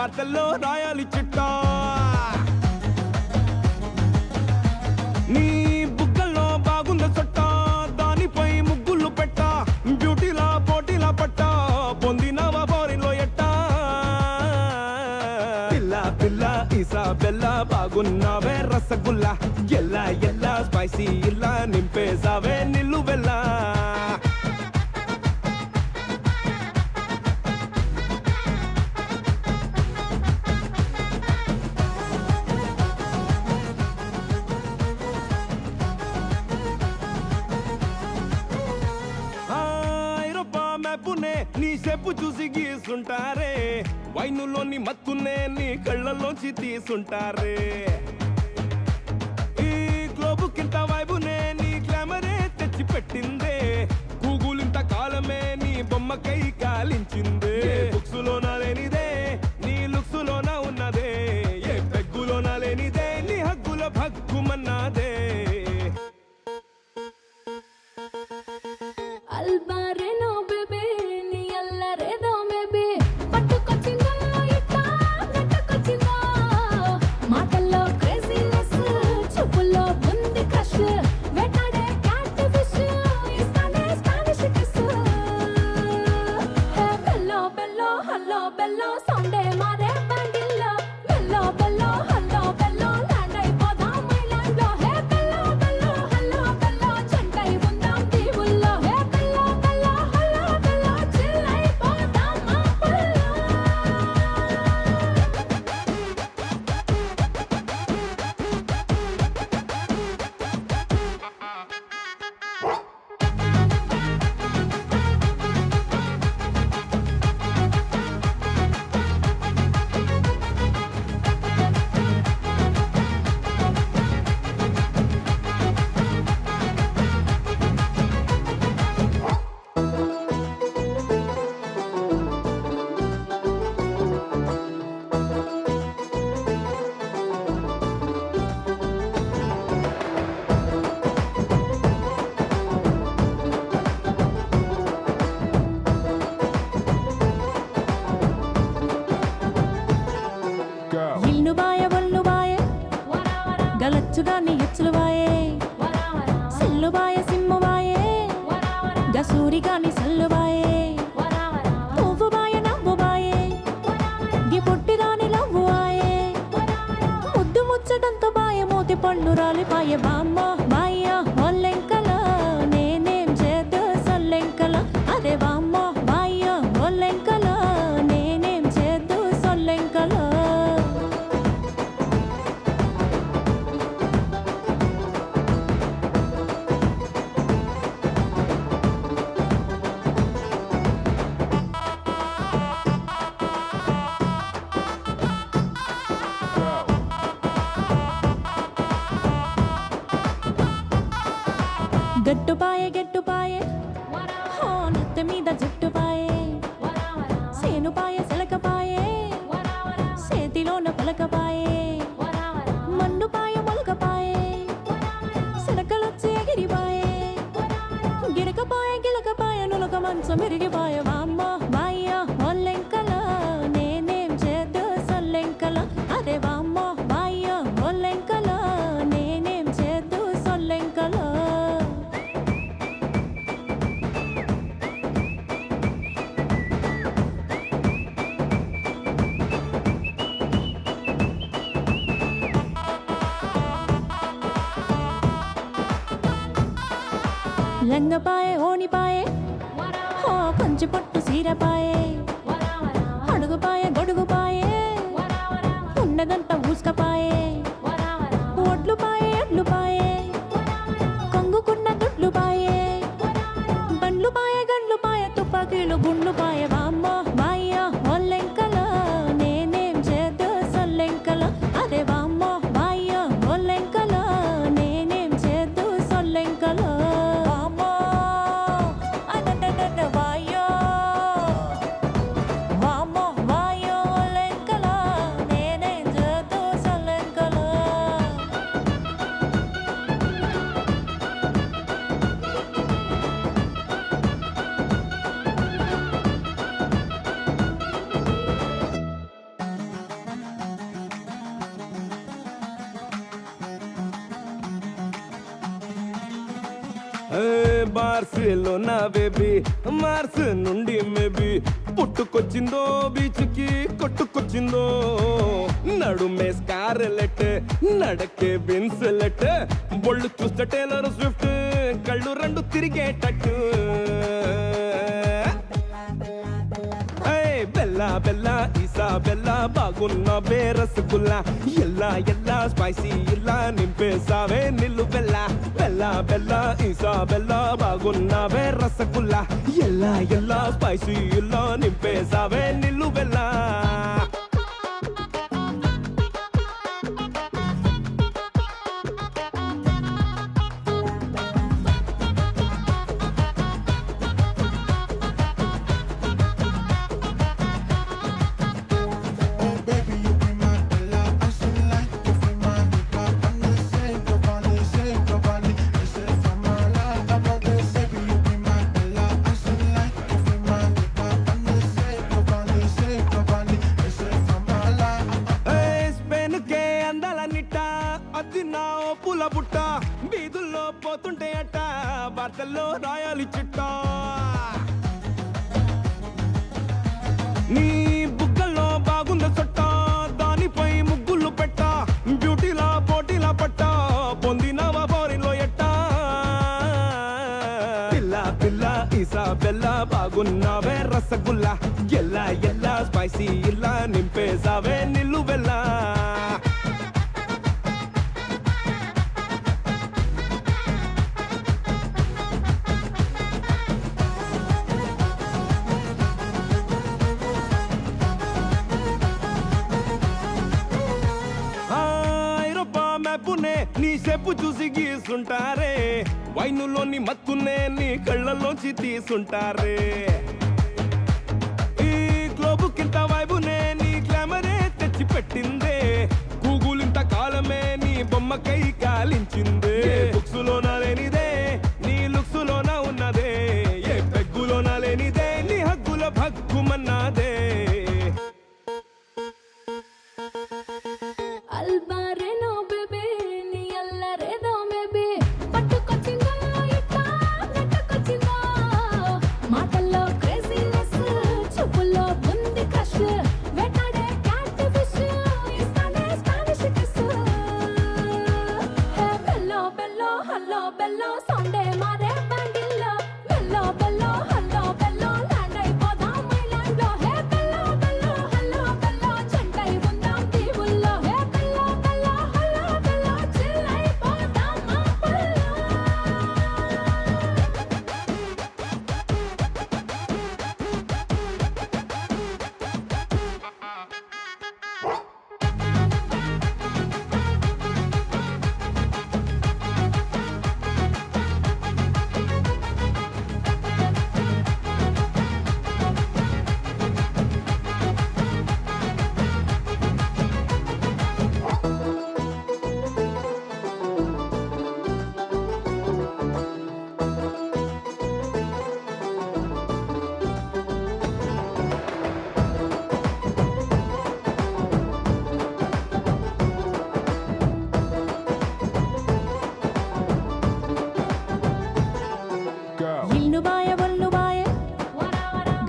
వార్తల్లో రాయాలి చిట్టా నీ బుగ్గల్లో బాగుంద సొట్ట దానిపై ముగ్గులు పెట్ట బ్యూటీలా పోటీలా పట్ట పొందినవా ఫారిన్లో ఎట్టా పిల్ల పిల్ల ఈసా బెల్ల బాగున్నావే రసగుల్లా ఎల్లా ఎల్లా స్పైసీ ఇల్లా నింపేసావే నిల్లు బెల్లా నీ చెప్పు చూసి గీసుంటారే వైనులోని మత్తునే నీ కళ్ళలోంచి తీసుంటారే ఈ గ్లోబు కింత వైబునే నీ గ్లామరే తెచ్చి పెట్టిందే గూగుల్ ఇంత కాలమే నీ బొమ్మకై కాలించిందే బుక్సులోన లేనిదే నీ లుక్సులోన ఉన్నదే ఏ పెగ్గులోన లేనిదే నీ హగ్గుల భగ్గుమన్నాదే గలచ్చుగాని హెచ్చులువాయే సెల్లుబాయే సిమ్ముబాయే గసూరిగాని సల్లుబాయే పువ్వుబాయే నవ్వుబాయే గి పొట్టిదాని లవ్వువాయే ముద్దు ముచ్చటంతో బాయే మోతి పండు రాలిపాయే బామ్మ బాయ్య ఒల్లెంకల నేనేం చేద్దు సొల్లెంకల అదే బామ్మ బాయ్య ఒల్లెంకల నేనేం చేద్దు సొల్లెంకల గట్టుపాయే హో నెత్తి మీద జుట్టుపాయే సేనుపాయే సెలకపాయే చేతిలోన పలకపాయే మన్నుపాయే మొలకపాయే సెలకలొచ్చి ఎగిరిపాయే గిరకపాయే గిలకపాయే నులక మంచం మెరిగిపాయే వామ్మ బాయ్య ఒల్లెంకల నేనేం చేద్దు సొల్లెంకల అదే వామ్మ బాయ్య ఒల్లెంకల నేనేం చేద్దు సొల్లెంకల లంగపాయే ఓనిపాయే హో పంచి పొట్టు సీరపాయే అడుగుపాయే గొడుగుపాయే ఉన్నదంతా ఊసుకపాయే ఒడ్లుపాయే ఎడ్లుపాయే కంగుకున్న దుడ్లుపాయే బండ్లుపాయే గండ్లుపాయే తుపాకీలు గుండ్లుపాయే వామ్మ బాయ్య ఒల్లెంకల నేనేం చేద్దు సొల్లెంకల అదే వామ్మ బాయ్య ఒల్లెంకల నేనేం చేద్దు సొల్లెంకల బార్సిలోనా బేబీ మార్స్ నుండి మేబీ పుట్టుకొచ్చిందో బీచ్ కి కొట్టుకొచ్చిందో నడుమే స్కార్లెట్ నడకే విన్సెలెట్ బొళ్ళు చూస్తే టేలర్ స్విఫ్ట్ కళ్ళు రెండు తిరిగేటట్టు బెల్లా బెల్లా ఈసా బెల్లా బాగున్న రసగుల్లా ఎల్లా ఎల్లా స్పైసీ ఇలా నింపేసావే నిల్లు బెల్లా బెల్లా బెల్లా ఈసా బెల్లా బాగున్న రసగుల్లా ఎల్లా ఎల్లా స్పైసీ ఇలా నింపేసావే నిల్లు బెల్లా పుట్ట బీదుల్లో పోతుంటే అట్ట వార్తల్లో రాయాలి చిట్ట నీ బుగ్గల్లో బాగుంద సొట్ట దానిపై ముగ్గులు పెట్ట బ్యూటీలా పోటీలా పట్ట పొందినవా బోరిలో ఎట్ట పిల్ల పిల్ల ఈసా బెల్ల బాగున్నావే రసగుల్లా ఎల్లా ఎల్లా స్పైసీ ఇలా నింపేసావే నిల్లు బెల్లా నీ చెప్పు చూసి గీసుంటారే వైనులోని మత్తునే నీ కళ్ళలోంచి తీసుంటారే ఈ గ్లోబు కింత వైబునే నీ గ్లామరే తెచ్చి పెట్టిందే గూగుల్ ఇంత కాలమే నీ బొమ్మకై కాలించిందే బుక్స్ లోన లేనిదే నీ లుక్స్ లోన ఉన్నదే ఏ పెగ్గులోన లేనిదే నీ హగ్గుల భగ్గుమన్నాదే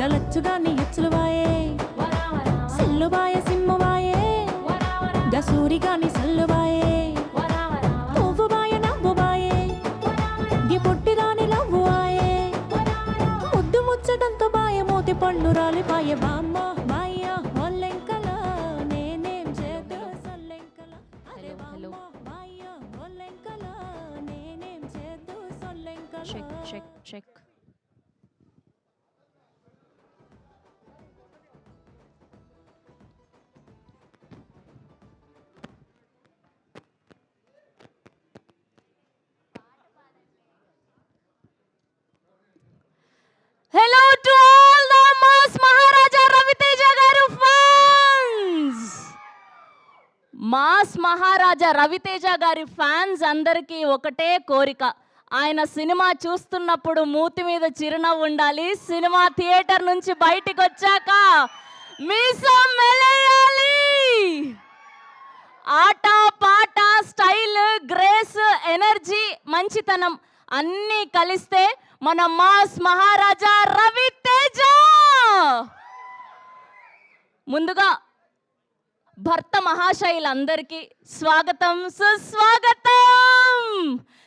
గలచ్చుగాని ఎచ్చులు వాయే సెల్లు బాయ సిమ్ము వాయే గసూరి గాని సల్లు వాయే పువ్వు బాయ నవ్వు వాయే గి పొట్టి దాని లవ్వు వాయే ముద్దు ముచ్చటంతో బాయ మోతి పళ్ళు రాలి పాయ బామ్మ బాయ్య ఒల్లెంకల నేనేం చేద్దు సొల్లెంకల అరే బామ్మ బాయ్య ఒల్లెంకల నేనేం చేద్దు సొల్లెంకల check check check Hello to all the Mass Maharaja Raviteja garu fans. Mass Maharaja Raviteja గారి ఫ్యాన్స్ అందరికీ ఒకటే కోరిక, ఆయన సినిమా చూస్తున్నప్పుడు మూతి మీద చిరునవ్వు ఉండాలి, సినిమా థియేటర్ నుంచి బయటికి వచ్చాక మీసం మెలేయాలి. ఆట పాట స్టైల్ గ్రేస్ ఎనర్జీ మంచితనం అన్నీ కలిస్తే మన మాస్ మహారాజా రవితేజ. ముందుగా భర్త మహాశైలందరికీ స్వాగతం, సుస్వాగతం.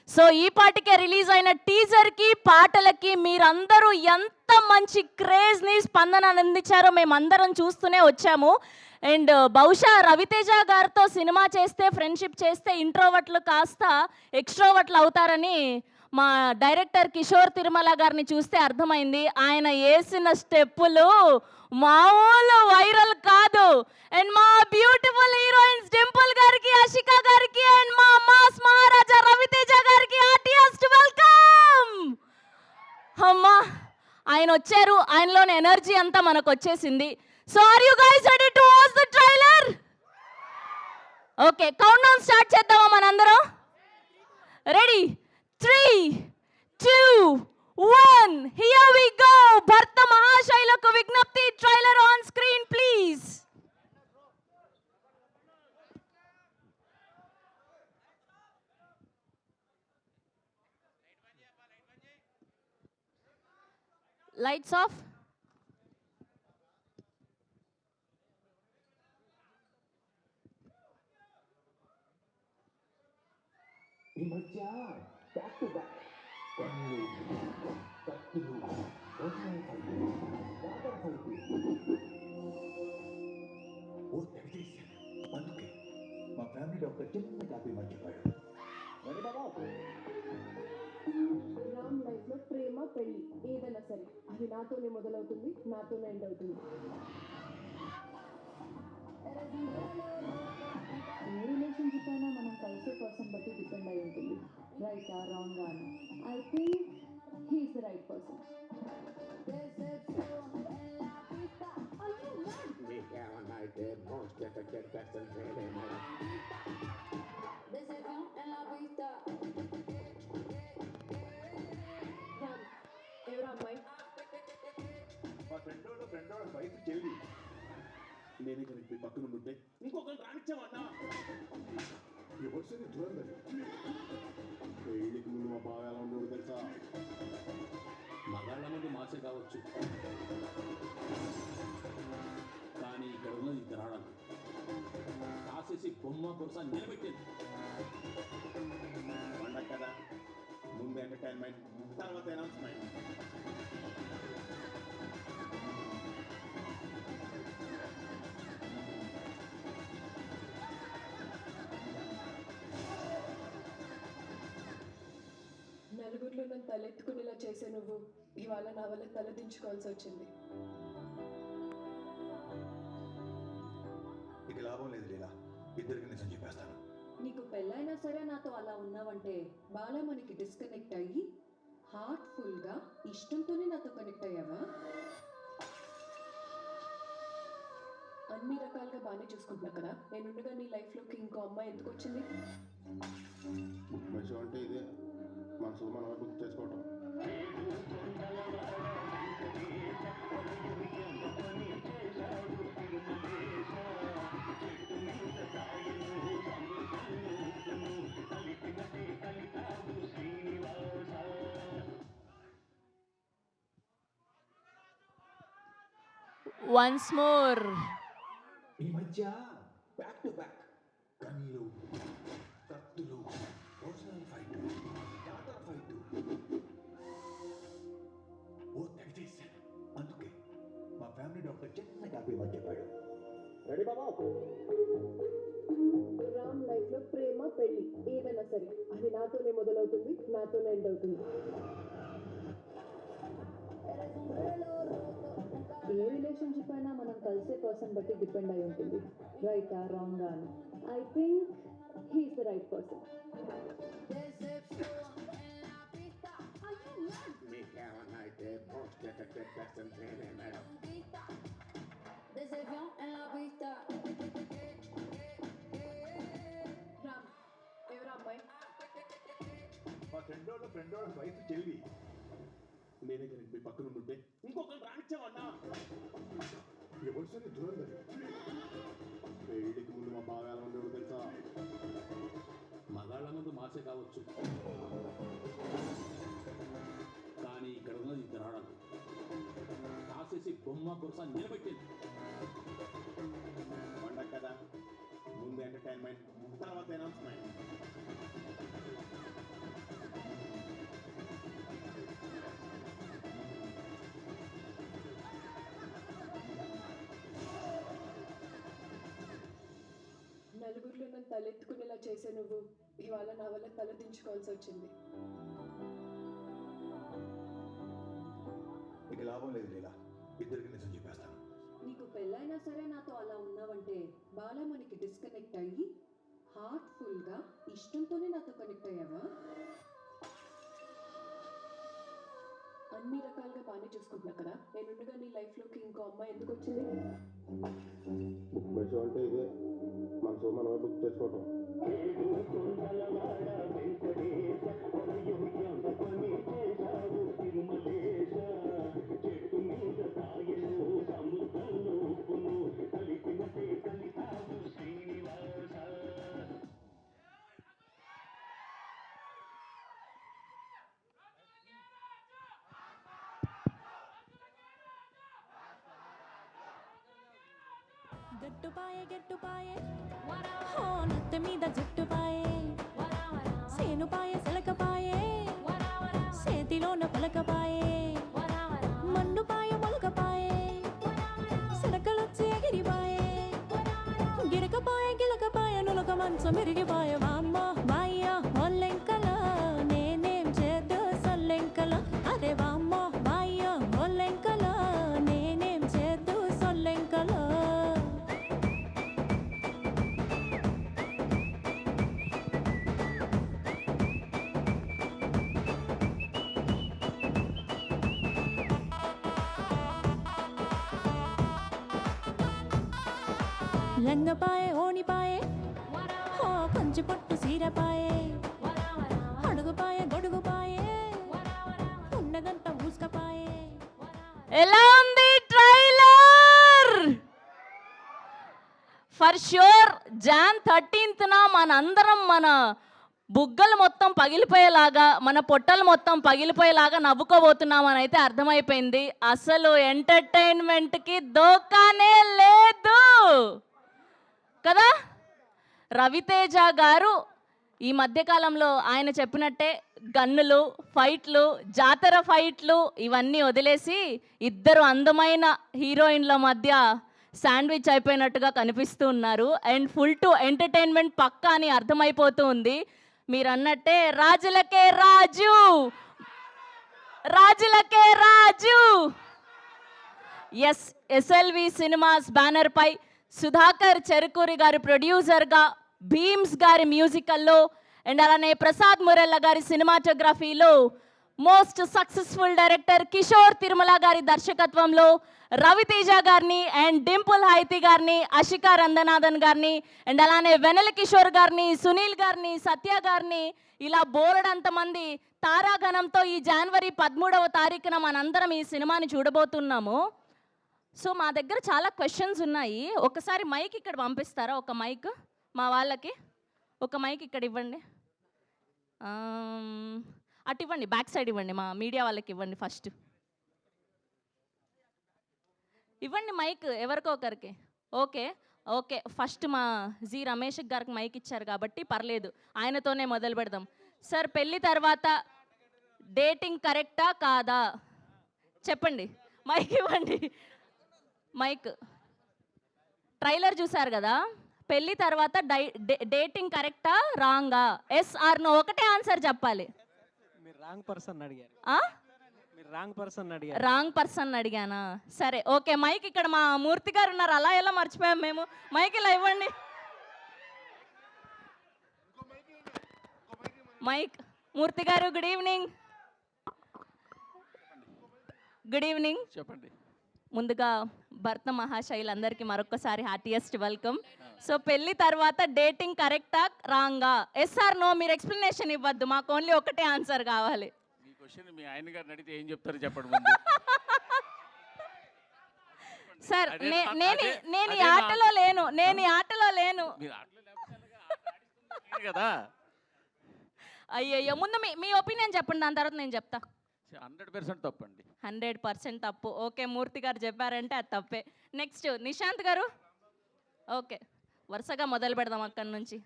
సో ఈ పాటికే రిలీజ్ అయిన టీజర్కి, పాటలకి మీరందరూ ఎంత మంచి క్రేజ్ని, స్పందన అందించారో మేమందరం చూస్తూనే వచ్చాము. అండ్ బహుశా రవితేజ గారితో సినిమా చేస్తే, ఫ్రెండ్షిప్ చేస్తే ఇంట్రోవర్ట్లు కాస్త ఎక్స్ట్రోవర్ట్లు అవుతారని మా డైరెక్టర్ కిషోర్ తిరుమల గారిని చూస్తే అర్థమైంది. ఆయన వేసిన స్టెప్పులు మామూలు వైరల్ కాదు. అండ్ మా బ్యూటిఫుల్ హీరోయిన్స్ డింపుల్ గారికి, అషిక గారికి, అండ్ మా మాస్ మహారాజా రవితేజ గారికి హార్టియెస్ట్ వెల్కమ్. అమ్మా, ఆయన వచ్చారు, ఆయనలోని ఎనర్జీ అంతా మనకు వచ్చేసింది. So are you guys ready to watch the trailer? Okay, count down start చేద్దామా మనందరం? రెడీ? 3, 2, 1, here we go. భర్త మహాశైలకు విజ్ఞప్తి, trailer on screen please. Lights off. ఈ మధ్య బ్యాక్ టు బ్యాక్ కన్నులు, కత్తులు, ఓసారి ఫైటు, వాటర్ ఫైటు. ఓ తెగచేశాను. అందుకే మా ఫ్యామిలీ డాక్టర్ చిన్న కాపీ మర్చిపోయాడు. మరి బాబా, రామ్ లైఫ్ లో ప్రేమ పెళ్లి ఏదైనా సరే అది నాతోనే మొదలవుతుంది, నాతోనే ఎండ్ అవుతుంది. ఏ రిలేషన్షిప్ అయినా మనం కలిసే పర్సన్ బట్టి డిపెండ్ అయి ఉంటుంది. రైట్ ఆ రాంగ్ అని I think he's the right person. ఎవరు అమ్మాయి? మా ఫ్రెండోడ వైఫ్ చెల్లి. నేనే కనుక మీ పక్కన ఉంటే ఇంకొకరు రానిచ్చామన్నా. ఎవరు సరే దూరం పెళ్ళికి ముందు మా బావ ఎలా ఉండేవాడు తెలుసా? మగాళ్ళ ముందు మాసే కావచ్చు, కానీ ఇక్కడ ఉన్నది ఇద్దరు ఆడాలి. కాసేసి బొమ్మ కొరస నిలబెట్టింది. పండగ కదా, ముందు ఎంటర్టైన్మెంట్, తర్వాత అనౌన్స్మెంట్. నలుగురిలో నన్ను తలెత్తుకునేలా చేసే నువ్వు ఇవాళ నా వల్ల తలదించుకోవాల్సి వచ్చింది. ఇక లాభం లేదు లీలా, ఇద్దరికి నిజం చెప్పేస్తాను. నీకు పెళ్ళైనా సరే నాతో అలా ఉన్నావంటే బాగా మనకి డిస్కనెక్ట్ అయ్యి హార్ట్ఫుల్గా ఇష్టంతోనే నాతో కనెక్ట్ అయ్యావా? అన్ని రకాలుగా బాగానే చూసుకుంటున్నా కదా, నేనుండగా నీ లైఫ్లోకి ఇంకో అమ్మాయి ఎందుకు వచ్చింది? విషయం అంటే ఇదే, మనసు మనం గుర్తు చేసుకోవటం. Once more. ఈ మధ్య బ్యాక్ టు బ్యాక్ కన్నులు, కత్తులు, ఓసారి ఫైటు, వాటర్ ఫైటు. ఓ తెగచేశాను. అందుకే మా ఫ్యామిలీ డాక్టర్ చిన్న కాపీ మర్చిపోయాడు. రెడీ బాబా? రామ్ లైఫ్ లో ప్రేమ పెళ్లి ఏదైనా సరే అది నాతోనే మొదలవుతుంది, నాతోనే ఎండ్ అవుతుంది. ఏ రిలేషన్షిప్ అయినా మనం కలిసే పర్సన్ బట్టి డిపెండ్ అయి ఉంటుంది. రైట్ ఆ రాంగ్ అని I think he's the right person. మీకేమన్నా అయితే పోస్ట్ నేనే మేడం. రామ్, ఎవరు అమ్మాయి? మా ఫ్రెండోడ వైఫ్ చెల్లి. నేనే కనుక మీ పక్కన ఉంటే ఇంకొకరు రానిచ్చామన్నా. ఎవరు సరే దూరం పెళ్ళికి ముందు మా బావ ఎలా ఉండేవాడు తెలుసా? మగాళ్ళ ముందు మాసే కావచ్చు, రాసేసి బొమ్మ కొరస నిలబెట్టింది. పండగ కదా, ముందు ఎంటర్టైన్మెంట్, తర్వాత అనౌన్స్మెంట్. నలుగురిలో నన్ను తలెత్తుకునేలా చేసే నువ్వు ఇవాళ నా వల్ల తల దించుకోవాల్సి వచ్చింది. ఇక లాభం లేదు లీలా, ఇద్దరికి నిజం చెప్పేస్తాను. నీకు పెళ్ళైనా సరే నాతో అలా ఉన్నావంటే బాలమణికి డిస్కనెక్ట్ అయ్యి హార్ట్ఫుల్గా ఇష్టంతోనే నాతో కనెక్ట్ అయ్యావా? అన్ని రకాలుగా బాగానే చూసుకుంటున్నా కదా, నేనుండగా నీ లైఫ్లోకి ఇంకో అమ్మాయి ఎందుకు వచ్చింది? బుక్ మై షో అంటే ఇదే, మన షో మనమే బుక్ చేసుకోవటం. గెట్టుపాయే హో నత్త మీద జుట్టుపాయే సేనుపాయే సిలకపాయే చేతిలోన పలకపాయే మండుపాయే మొలకపాయే సిలకలొచ్చి ఎగిరిపాయే గిరకపాయే గిలకపాయే నులక మంచం మెరిగిపాయే వామ్మ బాయ్య ఒల్లెంకల నేనేం చేద్దు సొల్లెంకల అదే వామ్మ బాయ్య ఒల్లెంకల నేనేం చేద్దు సొల్లెంకల లంగపాయే ఓణిపాయే హో కంచి పట్టు సీరపాయే అడుగుపాయే గొడుగుపాయే ఉన్నదంతా ఊసుకపాయే. ఎలా ఉంది trailer? For sure John 13th మనందరం మన బుగ్గలు మొత్తం పగిలిపోయేలాగా, మన పొట్టలు మొత్తం పగిలిపోయేలాగా నవ్వుకోబోతున్నామని అయితే అర్థమైపోయింది. అసలు ఎంటర్టైన్మెంట్కి దోకానే లేదు కదా. రవితేజ గారు ఈ మధ్యకాలంలో ఆయన చెప్పినట్టే గన్నులు, ఫైట్లు, జాతర ఫైట్లు ఇవన్నీ వదిలేసి ఇద్దరు అందమైన హీరోయిన్ల మధ్య శాండ్విచ్ అయిపోయినట్టుగా కనిపిస్తూ ఉన్నారు. అండ్ ఫుల్ టు ఎంటర్టైన్మెంట్ పక్కా అని అర్థమైపోతూ ఉంది. మీరు అన్నట్టే రాజులకే రాజు, రాజులకే రాజు. ఎస్, ఎస్ఎల్వి సినిమాస్ బ్యానర్ పై సుధాకర్ చెరుకూరి గారి ప్రొడ్యూసర్గా, భీమ్స్ గారి మ్యూజికల్లో అండ్ అలానే ప్రసాద్ మురెల్ల గారి సినిమాటోగ్రఫీలో, most successful director Kishore Tirumala గారి దర్శకత్వంలో రవితేజ గారిని అండ్ డింపుల్ హైతి గారిని, అషికా రంగనాథన్ గారిని అండ్ అలానే వెనెల కిషోర్ గారిని, సునీల్ గారిని, సత్య గారిని, ఇలా బోలెడంతమంది తారాగణంతో ఈ జనవరి 13వ తారీఖున మనందరం ఈ సినిమాని చూడబోతున్నాము. సో మా దగ్గర చాలా క్వశ్చన్స్ ఉన్నాయి. ఒకసారి మైక్ ఇక్కడ పంపిస్తారా? ఒక మైక్ మా వాళ్ళకి, ఒక మైక్ ఇక్కడ ఇవ్వండి, అటు ఇవ్వండి, బ్యాక్ సైడ్ ఇవ్వండి, మా మీడియా వాళ్ళకి ఇవ్వండి. ఫస్ట్ ఇవ్వండి మైక్ ఎవరికో ఒకరికి. ఓకే ఓకే, ఫస్ట్ మా జి రమేష్ గారికి మైక్ ఇచ్చారు కాబట్టి పర్లేదు, ఆయనతోనే మొదలు పెడదాం. సార్, పెళ్ళి తర్వాత డేటింగ్ కరెక్టా కాదా చెప్పండి. మైక్ ఇవ్వండి, మైక్. ట్రైలర్ చూసారు కదా, పెళ్ళి తర్వాత డేటింగ్ కరెక్టా రాంగా? ఎస్ ఆర్ నో, ఒకటే ఆన్సర్ చెప్పాలి. మీరు రాంగ్ పర్సన్ అడిగారు. రాంగ్ పర్సన్ అడిగానా? సరే ఓకే, మైక్ ఇక్కడ మా మూర్తి గారు ఉన్నారు, అలా ఎలా మర్చిపోయాం మేము. మైక్ ఇలా ఇవ్వండి, మైక్. మూర్తి గారు గుడ్ ఈవినింగ్. Good evening. చెప్పండి. ముందుగా భర్త మహాశైలందరికీ మరొకసారి హార్టియెస్ట్ వెల్కమ్. సో పెళ్లి తర్వాత డేటింగ్ కరెక్టా రాంగా? ఎస్ ఆర్ నో, మీరు ఎక్స్ప్లెనేషన్ ఇవ్వద్దు, మాకు ఓన్లీ ఒకటే ఆన్సర్ కావాలి. మీ క్వశ్చన్ మీ ఆయన గారిని అడిగితే ఏం చెప్తారు చెప్పండి ముందు. సార్ నేను ఈ ఆటలో లేను, నేను ఈ ఆటలో లేను కదా. అయ్యయ్యో, ముందు మీ ఒపీనియన్ చెప్పండి, దాని తర్వాత నేను చెప్తా. 100% తప్పండి. 100% తప్పు. ఓకే, మూర్తి గారు చెప్పారంటే అది తప్పే. నెక్స్ట్ నిశాంత్ గారు. ఓకే, వరుసగా మొదలు పెడదాం అక్కడి నుంచి.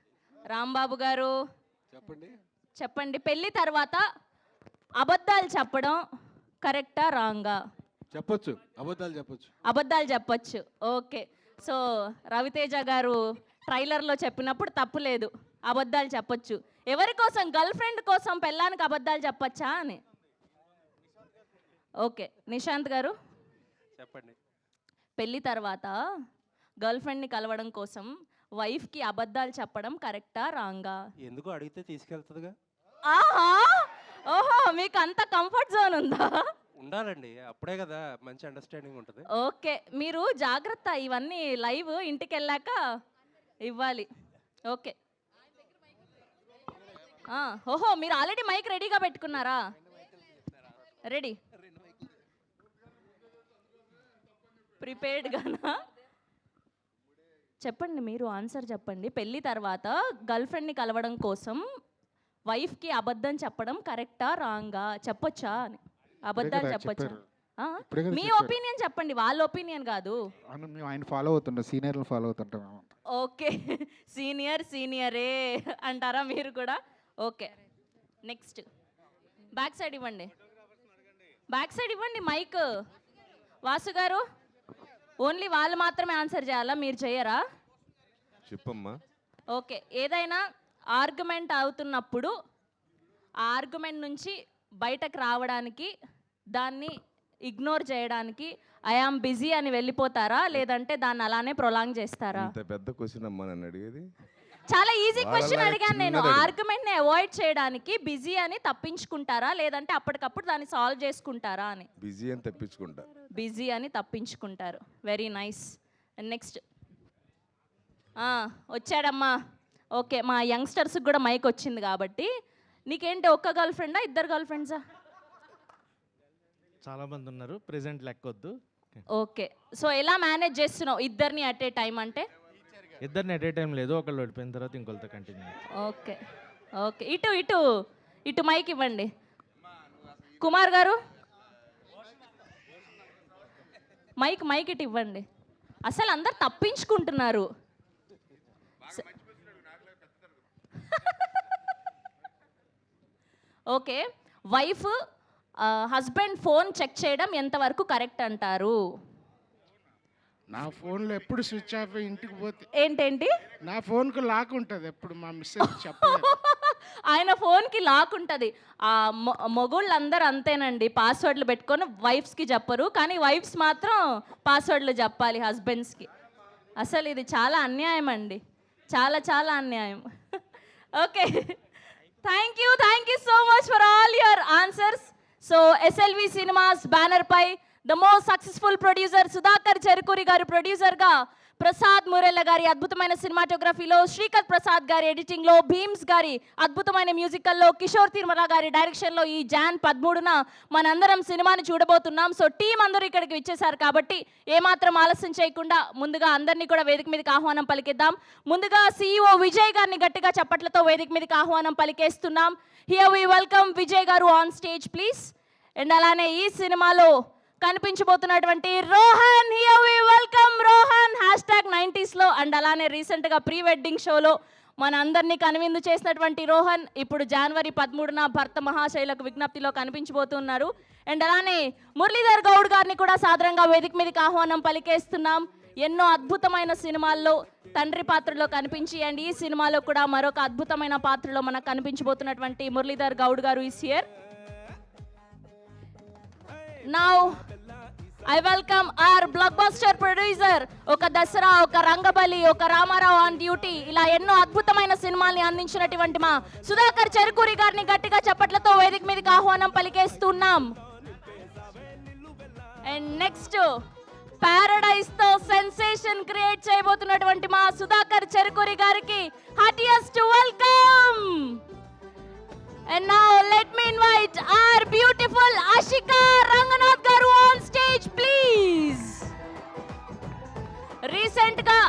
రాంబాబు గారు చెప్పండి, పెళ్లి తర్వాత అబద్ధాలు చెప్పడం కరెక్టా రాంగా? చెప్పొచ్చు, అబద్ధాలు చెప్పొచ్చు. అబద్ధాలు చెప్పొచ్చు. ఓకే, సో రవితేజ గారు ట్రైలర్లో చెప్పినప్పుడు తప్పు లేదు, అబద్ధాలు చెప్పొచ్చు. ఎవరి కోసం? గర్ల్ ఫ్రెండ్ కోసం పెళ్ళానికి అబద్ధాలు చెప్పచ్చా అని. ఓకే, నిశాంత్ గారు చెప్పండి. పెళ్లి తర్వాత గర్ల్ ఫ్రెండ్ని కలవడం కోసం వైఫ్కి అబద్ధాలు చెప్పడం కరెక్టా రాంగా? ఎందుకు అడిగితే తీసుకెళ్తుందిగా. ఆహా, ఓహో, మీకు అంత కంఫర్ట్ జోన్ ఉందా? ఉండాలండి, అప్పుడే కదా మంచి అండర్స్టాండింగ్ ఉంటుంది. ఓకే, మీరు జాగ్రత్త, ఇవన్నీ లైవ్ ఇంటికి వెళ్ళాక ఇవ్వాలి. ఓకే, ఓహో, మీరు ఆల్రెడీ మైక్ రెడీగా పెట్టుకున్నారా? రెడీ, ప్రిపేర్డ్గానా? చెప్పండి, మీరు ఆన్సర్ చెప్పండి. పెళ్ళి తర్వాత గర్ల్ ఫ్రెండ్ని కలవడం కోసం వైఫ్కి అబద్ధం చెప్పడం కరెక్టా రాంగా? చెప్పొచ్చా అని. అబద్ధాలు చెప్పొచ్చా? మీ ఒపీనియన్ చెప్పండి, వాళ్ళ ఒపీనియన్ కాదు. మేము ఆయన ఫాలో అవుతుంటాం, సీనియర్లు ఫాలో అవుతుంటాం. ఓకే, సీనియరే అంటారా మీరు కూడా? ఓకే, నెక్స్ట్ బ్యాక్ సైడ్ ఇవ్వండి, బ్యాక్ సైడ్ ఇవ్వండి మైక్. వాసు గారు, ఓన్లీ వాళ్ళు మాత్రమే ఆన్సర్ చేయాలా, మీరు చేయరా? చెప్పమ్మా. ఓకే, ఏదైనా ఆర్గ్యుమెంట్ అవుతున్నప్పుడు ఆ ఆర్గ్యుమెంట్ నుంచి బయటకు రావడానికి, దాన్ని ఇగ్నోర్ చేయడానికి ఐ ఆమ్ బిజీ అని వెళ్ళిపోతారా, లేదంటే దాన్ని అలానే ప్రొలాంగ్ చేస్తారా? ఇంత పెద్ద క్వశ్చన్ అమ్మా నన్ను అడిగేది. చాలా ఈజీ క్వశ్చన్ అడిగాను నేను. ఆర్గ్యుమెంట్ని అవాయిడ్ చేయడానికి బిజీ అని తప్పించుకుంటారా, లేదంటే అప్పటికప్పుడు దాన్ని సాల్వ్ చేసుకుంటారా అని. బిజీ అని తప్పించుకుంటా. బిజీ అని తప్పించుకుంటారు. Very nice. నెక్స్ట్ వచ్చాడమ్మా. ఓకే, మా యంగ్స్టర్స్కి కూడా మైక్ వచ్చింది కాబట్టి. నీకేంటి, ఒక్క గర్ల్ ఫ్రెండా, ఇద్దరు గర్ల్ ఫ్రెండ్సా? చాలా మంది ఉన్నారు, ప్రెసెంట్ లెక్కొద్దు. ఓకే, సో ఎలా మేనేజ్ చేస్తున్నావు ఇద్దరిని అట్ ఏ టైం? అంటే ఇద్దరిని ఎట్ ఏ టైం లేదు, ఒకళ్ళు ఓడిపోయిన తర్వాత ఇంకొకరితో కంటిన్యూ. ఓకే ఓకే, ఇటు ఇటు ఇటు మైక్ ఇవ్వండి. కుమార్ గారు, మైక్ ఇటు ఇవ్వండి. అసలు అందరు తప్పించుకుంటున్నారు. Okay, wife husband phone check చేయడం ఎంతవరకు కరెక్ట్ అంటారు? నా ఫోన్లో ఎప్పుడు స్విచ్ ఆఫ్ ఇంటికి పోతే ఏంటేంటి? నా ఫోన్కు లాక్ ఉంటుంది ఎప్పుడు, మా మిస్సెస్ చెప్పలేదు. ఆయన ఫోన్కి లాక్ ఉంటుంది. మొగుళ్ళందరూ అంతేనండి, పాస్వర్డ్లు పెట్టుకొని వైఫ్స్కి చెప్పరు, కానీ వైఫ్స్ మాత్రం పాస్వర్డ్లు చెప్పాలి హస్బెండ్స్కి. అసలు ఇది చాలా అన్యాయం అండి, చాలా చాలా అన్యాయం. Okay, thank you so much for all your answers. So SLV cinemas banner పై the most successful producer Sudhakar Cherukuri గారు ప్రొడ్యూసర్గా, ప్రసాద్ మురెల్ల గారి అద్భుతమైన సినిమాటోగ్రఫీలో, శ్రీకర్ ప్రసాద్ గారి ఎడిటింగ్లో, భీమ్స్ గారి అద్భుతమైన మ్యూజికల్లో, కిషోర్ తిరుమల గారి డైరెక్షన్లో ఈ జాన్ 13న మనందరం సినిమాని చూడబోతున్నాం. సో టీం అందరూ ఇక్కడికి విచ్చేశారు కాబట్టి ఏమాత్రం ఆలస్యం చేయకుండా ముందుగా అందరినీ కూడా వేదిక మీదకి ఆహ్వానం పలికిద్దాం. ముందుగా CEO విజయ్ గారిని గట్టిగా చప్పట్లతో వేదిక మీదకి ఆహ్వానం పలికేస్తున్నాం. హియర్ వి వెల్కమ్ విజయ్ గారు ఆన్ స్టేజ్ ప్లీజ్. అండ్ అలానే ఈ సినిమాలో కనిపించబోతున్నటువంటి Rohan, here we welcome Rohan #90sలో. అండ్ అలానే రీసెంట్గా ప్రీ వెడ్డింగ్ షోలో మన అందరినీ కనువిందు చేసినటువంటి రోహన్ ఇప్పుడు జనవరి 13న భర్త మహాశైలకు విజ్ఞప్తిలో కనిపించబోతున్నారు. అండ్ అలానే మురళీధర్ గౌడ్ గారిని కూడా సాదరంగా వేదిక మీదకి ఆహ్వానం పలికేస్తున్నాం. ఎన్నో అద్భుతమైన సినిమాల్లో తండ్రి పాత్రలో కనిపించి, అండ్ ఈ సినిమాలో కూడా మరొక అద్భుతమైన పాత్రలో మనకు కనిపించబోతున్నటువంటి మురళీధర్ గౌడ్ గారు is here. Now I welcome our block buster producer. ఒక దసరా, ఒక రంగబలి, ఒక రామారావు ఆన్ డ్యూటీ, ఇలా ఎన్నో అద్భుతమైన సినిమాల్ని అందించినటువంటి మా సుధాకర్ చెరుకూరి గారిని గట్టిగా చప్పట్లతో వేదిక మీదకి ఆహ్వానం పలికేస్తున్నాం. అండ్ నెక్స్ట్ పారడైజ్ తో సెన్సేషన్ క్రియేట్ చేయబోతున్నటువంటి మా సుధాకర్ చెరుకూరి గారికి heartiest welcome. And now let me invite our beautiful Ashika Ranganath garu on stage please. Recent ga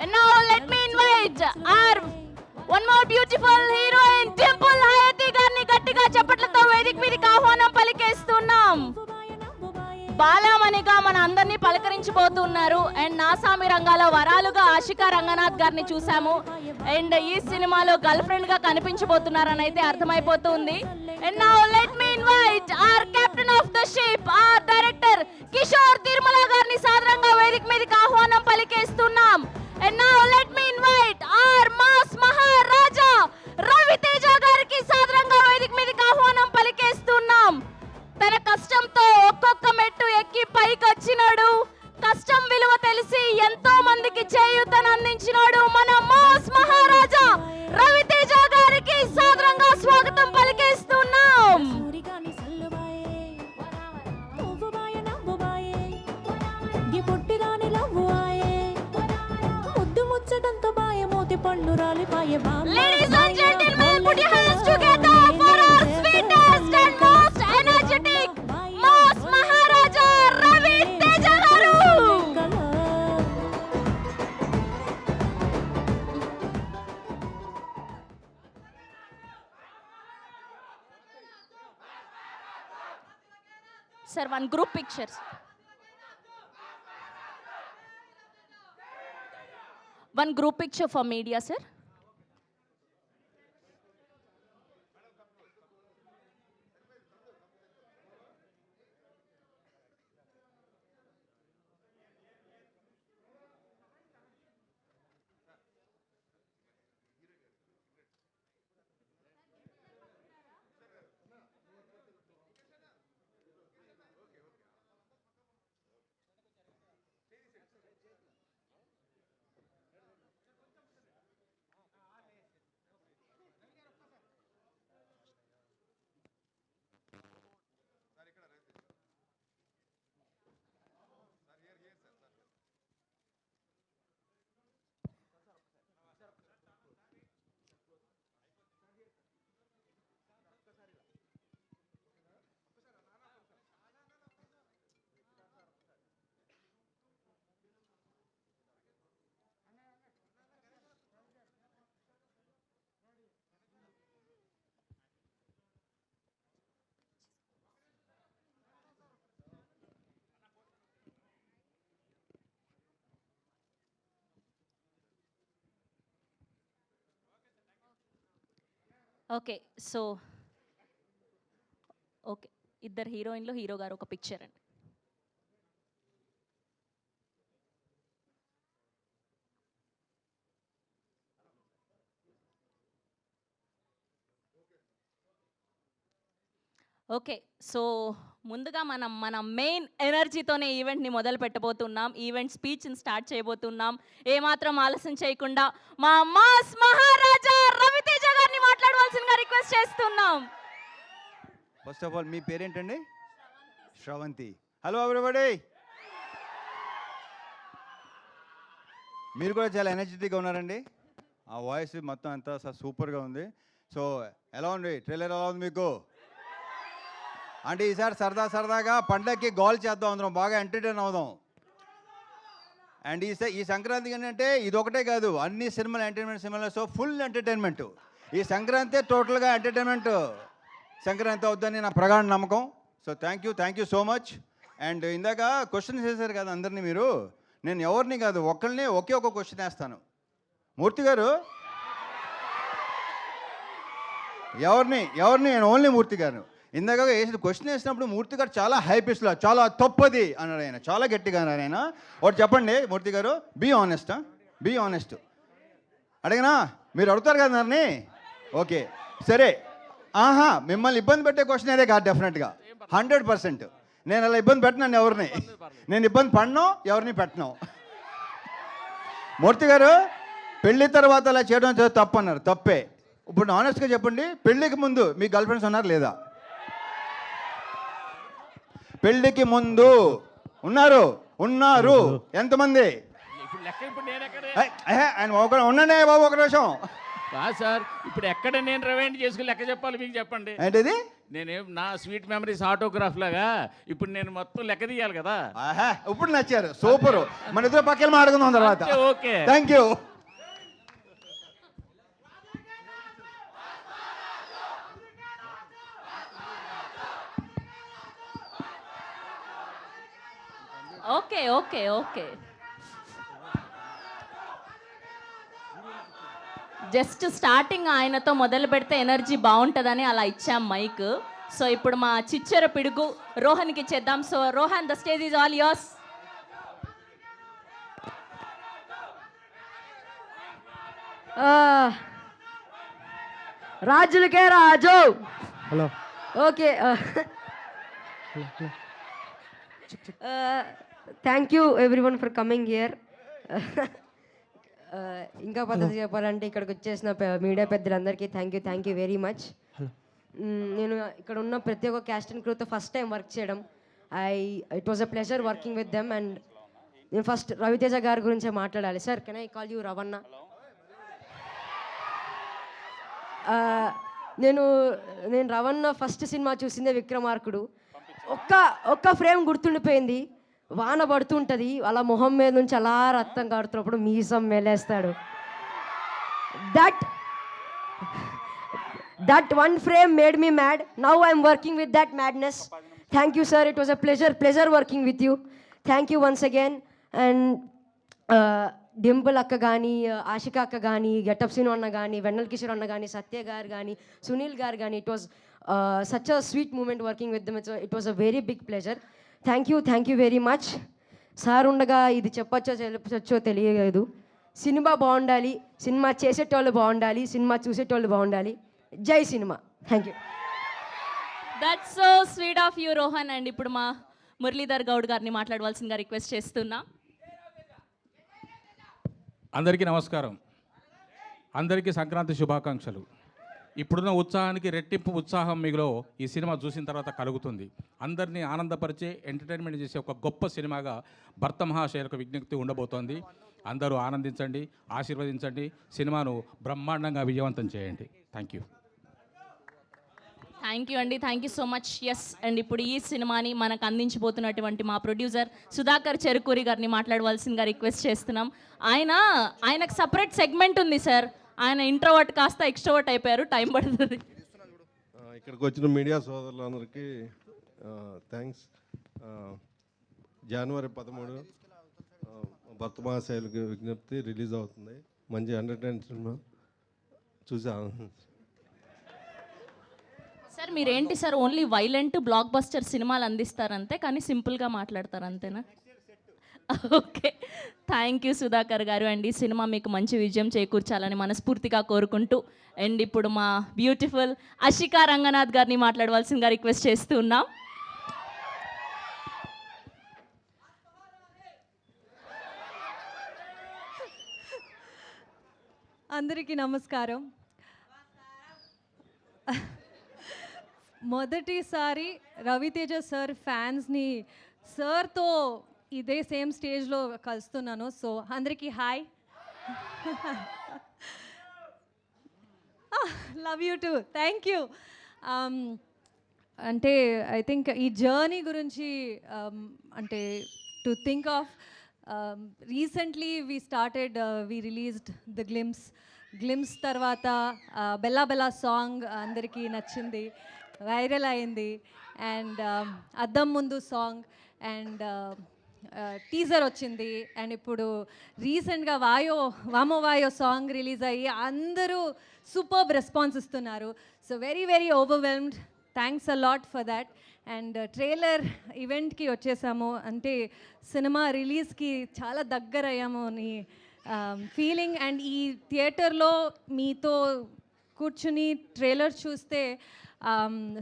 And now let me invite our one more more beautiful heroine Dimple Hayathi గారిని గట్టిగా చప్పట్లతో వేదిక మీదకి ఆహ్వానం పలికేస్తున్నాం. బాలామణిగా మన అందరినీ పలకరించబోతున్నారు. అండ్ నాసామి రంగాలో వరాలుగా ఆశికా రంగనాథ్ గారిని చూసాము. అండ్ ఈ సినిమాలో గర్ల్ ఫ్రెండ్ గా కనిపించబోతున్నారని అయితే అర్థమైపోతుంది. And now let me invite our captain of the ship, our director Kishore Tirumala గారిని సాదరంగా వేదిక మీదకి ఆహ్వానం పలికేస్తున్నాం. And now let me invite our mass Maharaja Raviteja గారికి సాదరంగా వేదిక మీదకి ఆహ్వానం పలికేస్తున్నాం. తన కష్టంతో ఒక్కొక్క మెట్టు ఎక్కి పైకి వచ్చినాడు. కష్టం విలువ తెలిసి ఎంతో మందికి చేయూతను అందించినాడు మన మాస్ మహారాజా రవితేజ గారికి సాదరంగా స్వాగతం పలికేస్తున్నాం. సూరిగాని సల్లుబాయే పువ్వుబాయే నవ్వుబాయే గి పొట్టిగాని లవ్వుబాయే ముద్దు ముచ్చటంతో బాయే మోతి పండు రాలిపాయే బామ్మ. Ladies and gentlemen, put your hands together for our sweetest and most energetic mass Maharaja Raviteja గారు. Sir, one group pictures. One group picture for media, sir. Okay so okay ఇద్దరు హీరోయిన్లు హీరో గారు ఒక పిక్చర్ అండి. ఓకే సో ముందుగా మన main ఎనర్జీతోనే ఈవెంట్ని మొదలు పెట్టబోతున్నాం. Event స్పీచ్ని start చేయబోతున్నాం. ఏమాత్రం ఆలస్యం చేయకుండా మా మాస్ మహారాజా రవితేజ గారిని మాట్లాడవలసిందిగా రిక్వెస్ట్ చేస్తున్నాం. ఫస్ట్ ఆఫ్ ఆల్ మీ పేరేంటండి? శ్రవంతి. హలో ఎవరిబడి, మీరు కూడా చాలా ఎనర్జెటిక్గా ఉన్నారండి. ఆ వాయిస్ మొత్తం అంతా సూపర్గా ఉంది. సో ఎలా ఉంది ట్రైలర్, ఎలా ఉంది మీకు? అంటే ఈసారి సరదాగా పండగకి గోల్ చేద్దాం, అందరం బాగా ఎంటర్టైన్ అవుదాం. అండ్ ఈ సంక్రాంతి ఏంటంటే ఇది ఒకటే కాదు, అన్ని సినిమాలు ఎంటర్టైన్మెంట్ సినిమాలు. So full entertainment. ఈ సంక్రాంతి టోటల్గా ఎంటర్టైన్మెంట్ సంక్రాంతి అవుతుందని నా ప్రగాఢ నమ్మకం. So thank you so much. And ఇందాక క్వశ్చన్స్ వేశారు కదా అందరినీ మీరు. నేను ఎవరిని కాదు, ఒక్కరిని ఒకే ఒక క్వశ్చన్ వేస్తాను. మూర్తి గారు ఎవరిని నేను ఓన్లీ మూర్తి గారు. ఇందాక వేసిన క్వశ్చన్ వేసినప్పుడు మూర్తి గారు చాలా హై పిచ్లో చాలా తప్పది అన్నాడు ఆయన, చాలా గట్టిగా అన్నాడు ఆయన. ఒకటి చెప్పండి మూర్తి గారు, బీ ఆనెస్ట్. అడిగినా మీరు అడుగుతారు కదా నన్ను. ఓకే సరే, మిమ్మల్ని ఇబ్బంది పెట్టే క్వశ్చన్ అదే కాదు డెఫినెట్గా 100%. నేను అలా ఇబ్బంది పెట్టినాను ఎవరిని, నేను ఇబ్బంది పడినో ఎవరిని పెట్టను. మూర్తి గారు పెళ్లి తర్వాత అలా చేయడం తప్పు అన్నారు, తప్పే. ఇప్పుడు ఆనెస్ట్గా చెప్పండి, పెళ్ళికి ముందు మీ గర్ల్ ఫ్రెండ్స్ ఉన్నారు లేదా? పెళ్ళికి ముందు ఉన్నారు ఎంతమంది? ఆయన ఉండండి బాబు ఒక నిమిషం. సార్ ఇప్పుడు ఎక్కడ నేను రివైండ్ చేసుకుని లెక్క చెప్పాలి మీకు చెప్పండి. ఏంటిది? నేనేం నా స్వీట్ మెమరీస్ ఆటోగ్రాఫ్ లాగా ఇప్పుడు నేను మొత్తం లెక్క తీయాలి కదా. ఇప్పుడు నచ్చారు, సూపర్. మన ఇద్దరు పక్కన మాట్లాడుకుందాం తర్వాత. Okay thank you. Okay okay okay just starting ఆయనతో మొదలు పెడితే ఎనర్జీ బాగుంటుందని అలా ఇచ్చాం మైక్. సో ఇప్పుడు మా చిచ్చర పిడుగు రోహన్కి ఇచ్చేద్దాం. So Rohan, the stage is all yours. రాజులకే రాజు. Hello. Okay, thank you everyone for coming here. ఇంకా పద్ధతి చెప్పాలంటే ఇక్కడికి వచ్చేసిన మీడియా పెద్దలందరికీ థ్యాంక్ యూ వెరీ మచ్. నేను ఇక్కడ ఉన్న ప్రతి ఒక్క క్యాస్ట్ అండ్ క్రూతో ఫస్ట్ టైం వర్క్ చేయడం. It was a pleasure working with them. And నేను ఫస్ట్ రవితేజ గారి గురించే మాట్లాడాలి. Sir, can I call you Ravana? నేను రవణ ఫస్ట్ సినిమా చూసిందే విక్రమార్కుడు. ఒక్క ఫ్రేమ్ గుర్తుండిపోయింది. వాన పడుతుంటుంది, అలా మొహం మీద నుంచి అలా రక్తం కాడుతున్నప్పుడు మీసం మెలేస్తాడు. That one frame made me mad. Now I'm working with that madness. Thank you sir, it was a pleasure working with you. Thank you once again. And Dimple అక్క కానీ, ఆశిక అక్క కానీ, గెటప్ సీను అన్న కానీ, వెన్నెల కిషోర్ అన్న కానీ, సత్య గారు కానీ, సునీల్ గారు కానీ, it was such a sweet moment working with them. It was a very big pleasure. Thank you very much. Sir ఉండగా ఇది చెప్పచ్చో తెలియలేదు. సినిమా బాగుండాలి, సినిమా చేసేటోళ్ళు బాగుండాలి, సినిమా చూసేటోళ్ళు బాగుండాలి. జై cinema. Thank you. That's so sweet of you Rohan. And ఇప్పుడు మా మురళీధర్ గౌడ్ గారిని మాట్లాడవలసిందిగా రిక్వెస్ట్ చేస్తున్నా. అందరికీ నమస్కారం. అందరికీ సంక్రాంతి శుభాకాంక్షలు. ఇప్పుడున్న ఉత్సాహానికి రెట్టింపు ఉత్సాహం మీలో ఈ సినిమా చూసిన తర్వాత కలుగుతుంది. అందరినీ ఆనందపరిచే, ఎంటర్టైన్మెంట్ చేసే ఒక గొప్ప సినిమాగా భర్త మహాశయులకు విజ్ఞప్తి ఉండబోతోంది. అందరూ ఆనందించండి, ఆశీర్వదించండి, సినిమాను బ్రహ్మాండంగా విజయవంతం చేయండి. థ్యాంక్ యూ అండి. Thank you so much. Yes, and ఇప్పుడు ఈ సినిమాని మనకు అందించబోతున్నటువంటి మా ప్రొడ్యూసర్ సుధాకర్ చెరుకూరి గారిని మాట్లాడవలసిందిగా రిక్వెస్ట్ చేస్తున్నాం. ఆయనకు సపరేట్ సెగ్మెంట్ ఉంది సార్. ఆయన ఇంట్రోవర్ట్ కాస్త ఎక్స్ట్రోవర్ట్ అయిపోయారు, టైం పడుతుంది. ఇక్కడికి వచ్చిన మీడియా సోదరులందరికీ థ్యాంక్స్. జనవరి 13 భర్త మహాశయులకు విజ్ఞప్తి రిలీజ్ అవుతుంది. మంచి ఎంటర్టైన్ సినిమా చూసా. సార్ మీరేంటి sir, only violent block buster సినిమాలు అందిస్తారంతే, కానీ సింపుల్గా మాట్లాడతారు అంతేనా? ఓకే, థ్యాంక్ యూ సుధాకర్ గారు. అండ్ ఈ సినిమా మీకు మంచి విజయం చేకూర్చాలని మనస్ఫూర్తిగా కోరుకుంటూ, అండ్ ఇప్పుడు మా బ్యూటిఫుల్ అషికా రంగనాథ్ గారిని మాట్లాడవలసిందిగా రిక్వెస్ట్ చేస్తూ ఉన్నాం. అందరికీ నమస్కారం. మొదటిసారి రవితేజ సార్ ఫ్యాన్స్ని సార్తో ఇదే సేమ్ స్టేజ్లో కలుస్తున్నాను. సో అందరికీ hi, love you two, thank you. అంటే ఐ థింక్ ఈ జర్నీ గురించి అంటే to think of recently we released the glimpse తర్వాత బెల్లా బెల్లా సాంగ్ అందరికీ నచ్చింది, వైరల్ అయింది. అండ్ అద్దం ముందు సాంగ్ అండ్ టీజర్ వచ్చింది. అండ్ ఇప్పుడు రీసెంట్గా వామో వాయో సాంగ్ రిలీజ్ అయ్యి అందరూ సూపర్బ్ రెస్పాన్స్ ఇస్తున్నారు. So very overwhelmed. Thanks a lot for that. And trailer ఈవెంట్కి వచ్చేసాము, అంటే సినిమా రిలీజ్కి చాలా దగ్గర అయ్యాము అని ఫీలింగ్. అండ్ ఈ థియేటర్లో మీతో కూర్చుని ట్రైలర్ చూస్తే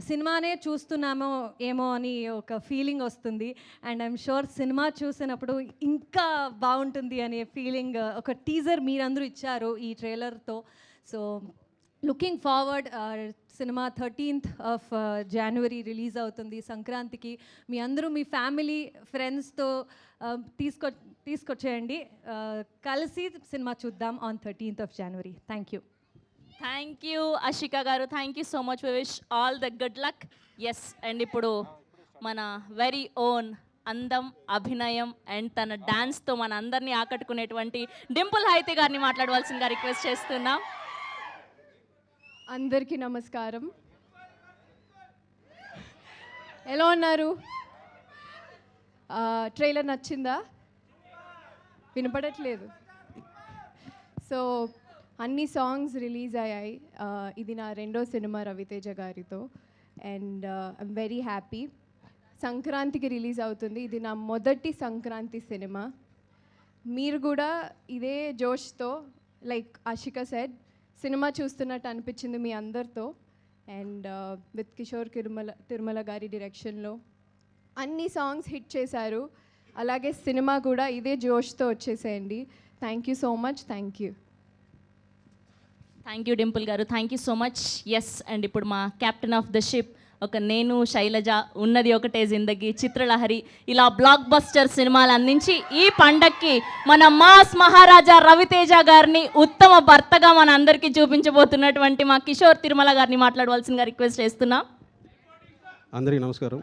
సినిమానే చూస్తున్నామో ఏమో అని ఒక ఫీలింగ్ వస్తుంది. అండ్ ఐఎమ్ షూర్ సినిమా చూసినప్పుడు ఇంకా బాగుంటుంది అనే ఫీలింగ్ ఒక టీజర్ మీరందరూ ఇచ్చారు ఈ ట్రైలర్తో. So looking forward. సినిమా 13th of January రిలీజ్ అవుతుంది సంక్రాంతికి. మీ అందరూ మీ ఫ్యామిలీ ఫ్రెండ్స్తో తీసుకొచ్చేయండి, కలిసి సినిమా చూద్దాం on 13th of January. Thank you Ashika గారు. Thank you so much. We wish all the good luck. Yes, and ఇప్పుడు మన వెరీ ఓన్ అందం, అభినయం అండ్ తన డాన్స్తో మన అందరినీ ఆకట్టుకునేటువంటి డింపుల్ హైతి గారిని మాట్లాడవలసిందిగా రిక్వెస్ట్ చేస్తున్నాం. అందరికీ నమస్కారం. ఎలా ఉన్నారు? ట్రైలర్ నచ్చిందా? వినపడట్లేదు. సో అన్ని సాంగ్స్ రిలీజ్ అయ్యాయి. ఇది నా రెండో సినిమా రవితేజ గారితో అండ్ ఐమ్ వెరీ హ్యాపీ. సంక్రాంతికి రిలీజ్ అవుతుంది. ఇది నా మొదటి సంక్రాంతి సినిమా. మీరు కూడా ఇదే జోష్తో లైక్ ఆషిక సెడ్ సినిమా చూస్తున్నట్టు అనిపించింది మీ అందరితో. అండ్ విత్ కిషోర్ తిరుమల గారి డైరెక్షన్లో అన్ని సాంగ్స్ హిట్ చేశారు. అలాగే సినిమా కూడా ఇదే జోష్తో వచ్చేసేయండి. Thank you so much. Thank you. Thank you Dimple గారు, thank you so much. Yes, and ఇప్పుడు మా కెప్టెన్ ఆఫ్ ద షిప్ ఒక నేను, శైలజ, ఉన్నది ఒకటే జిందగీ, చిత్రలహరి ఇలా బ్లాక్ బస్టర్ సినిమాలు అందించి ఈ పండక్కి మన మాస్ మహారాజా రవితేజ గారిని ఉత్తమ భర్తగా మన అందరికీ చూపించబోతున్నటువంటి మా కిషోర్ తిరుమల గారిని మాట్లాడవలసిందిగా రిక్వెస్ట్ చేస్తున్నా. అందరికీ నమస్కారం.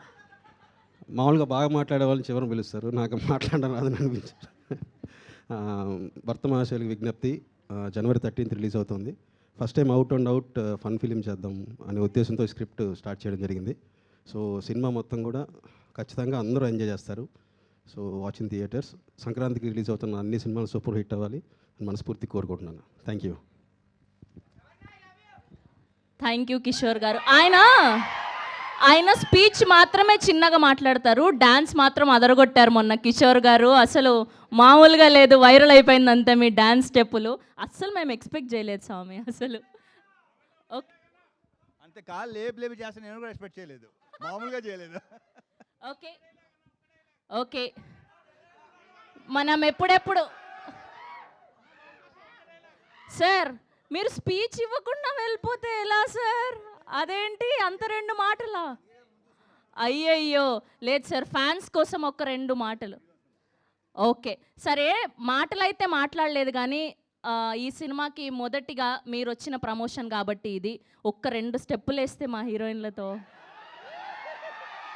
మామూలుగా బాగా మాట్లాడే వాళ్ళని చివరిని పిలుస్తారు, నాకు మాట్లాడడం రాదని అనిపించారు. భర్త మహాశైలికి విజ్ఞప్తి, జనవరి 13th రిలీజ్ అవుతుంది. First time out and out fun film చేద్దాం అనే ఉద్దేశంతో స్క్రిప్ట్ స్టార్ట్ చేయడం జరిగింది. సో సినిమా మొత్తం కూడా ఖచ్చితంగా అందరూ ఎంజాయ్ చేస్తారు. So watching theatres. సంక్రాంతికి రిలీజ్ అవుతున్న అన్ని సినిమాలు సూపర్ హిట్ అవ్వాలి అని మనస్ఫూర్తి కోరుకుంటున్నాను. Thank you. Thank you Kishore గారు. ఆయన స్పీచ్ మాత్రమే చిన్నగా మాట్లాడతారు, డ్యాన్స్ మాత్రం అదరగొట్టారు మొన్న కిషోర్ గారు. అసలు మామూలుగా లేదు, వైరల్ అయిపోయింది అంతే మీ డ్యాన్స్ స్టెప్పులు. అస్సలు మేము ఎక్స్పెక్ట్ చేయలేదు స్వామి అసలు. ఓకే, అంతే కాళ్ళు లేపి చేస్తాను, నేను కూడా ఎక్స్పెక్ట్ చేయలేదు, మామూలుగా చేయలేదు. ఓకే ఓకే, మనం ఎప్పుడెప్పుడు సార్ మీరు స్పీచ్ ఇవ్వకుండా వెళ్ళిపోతే ఎలా సార్? అదేంటి అంత 2 మాటలా? అయ్యయ్యో, లేదు సార్, ఫ్యాన్స్ కోసం ఒక 2 మాటలు. ఓకే సరే, మాటలు అయితే మాట్లాడలేదు కానీ ఈ సినిమాకి మొదటిగా మీరు వచ్చిన ప్రమోషన్ కాబట్టి ఇది ఒక్క 2 స్టెప్పులు వేస్తే మా హీరోయిన్లతో,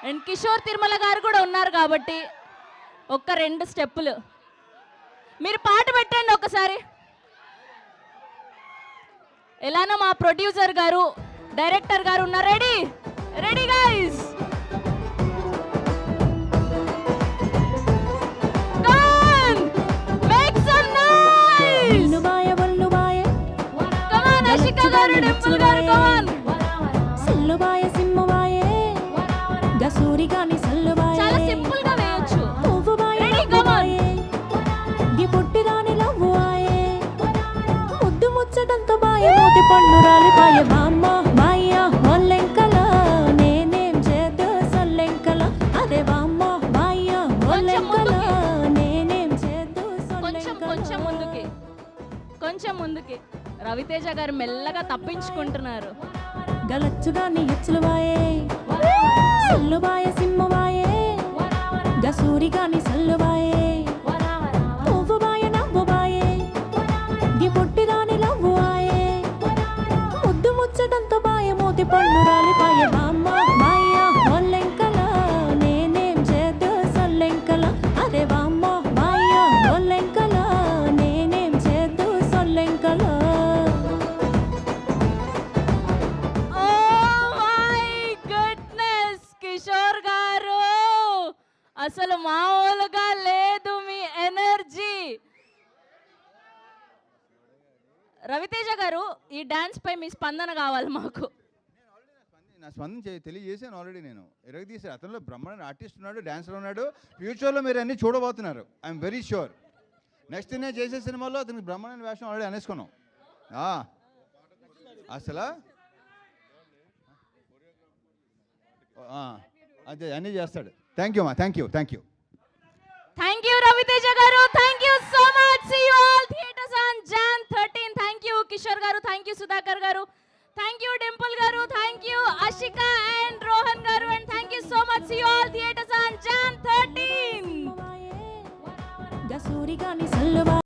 అండ్ కిషోర్ తిరుమల గారు కూడా ఉన్నారు కాబట్టి ఒక్క 2 స్టెప్పులు మీరు పాట పెట్టండి ఒకసారి. ఎలానో మా ప్రొడ్యూసర్ గారు, డైరెక్టర్ గారు ఉన్నారు. Ready ready guys, make some noise. నుబాయ బల్లుబాయ కమ్ ఆన్ ఆషిక గారు, డింపుల్ గారు, కమ్ ఆన్. సెల్లుబాయ సిమ్ముబాయే గసూరి గాని సల్లుబాయ. చాలా సింపుల్ గా వేయొచ్చు. పువ్వుబాయ రెడీ, కమ్ ఆన్. ది పుట్టి రాని లవ్వుబాయే ముద్దు ముచ్చటంతో బాయ మోతి పండు రాలిపాయ. బామ్మ బాయ్య ఒల్లెంకల నేనేం చేద్దు సొల్లెంకల. అదే బామ్మ బాయ్య ఒల్లెంకల నేనేం చేద్దు సొల్లెంకల. కొంచెం ముందుకి రవితేజ గారు మెల్లగా తప్పించుకుంటున్నారు. గలచ్చుగాని హెచ్చులుబాయే సల్లుబాయ సిమ్ముబాయే గసూరి గాని సల్లుబాయే పువ్వుబాయ నవ్వుబాయే ది పుట్టి రాని లవ్వుబాయే ముద్దు ముచ్చటంతో బాయ మోతి పండు రాలిపాయ. బామ్మ బాయ్య ఒల్లెంకల నేనేం చేద్దు సొల్లెంకల. అదే బామ్మ బాయ్య ఒల్లెంకల నేనేం చేద్దు సొల్లెంకల. కిషోర్ గారు అసలు మామూలుగా లేదు మీ ఎనర్జీ. రవితేజ గారు, ఈ డాన్స్ పై మీ స్పందన కావాలి మాకు. నా స్పందన తెలియజేసాను ఆల్రెడీ. నేను ఎరగదీసాను. అతనిలో బ్రహ్మాండ ఆర్టిస్ట్ ఉన్నాడు, డాన్సర్ ఉన్నాడు. ఫ్యూచర్లో మీరు అన్నీ చూడబోతున్నారు, ఐఎమ్ వెరీ షూర్. నెక్స్ట్ నేను చేసే సినిమాలో అతనికి బ్రహ్మాండ వేషం ఆల్రెడీ అనేసుకున్నాం. అసలు అదే అన్నీ చేస్తాడు. థ్యాంక్ యూ మా, thank you, thank you. Thank you Raviteja గారు, thank you so much. See you all theatres on Jan 13. Thank you Kishore గారు, థ్యాంక్ యూ సుధాకర్ గారు, థ్యాంక్ యూ డింపుల్ గారు, thank you Ashika and Rohan గారు, and thank you so much. See you all theatres on Jan 13. గసూరి గాని సల్లుబాయ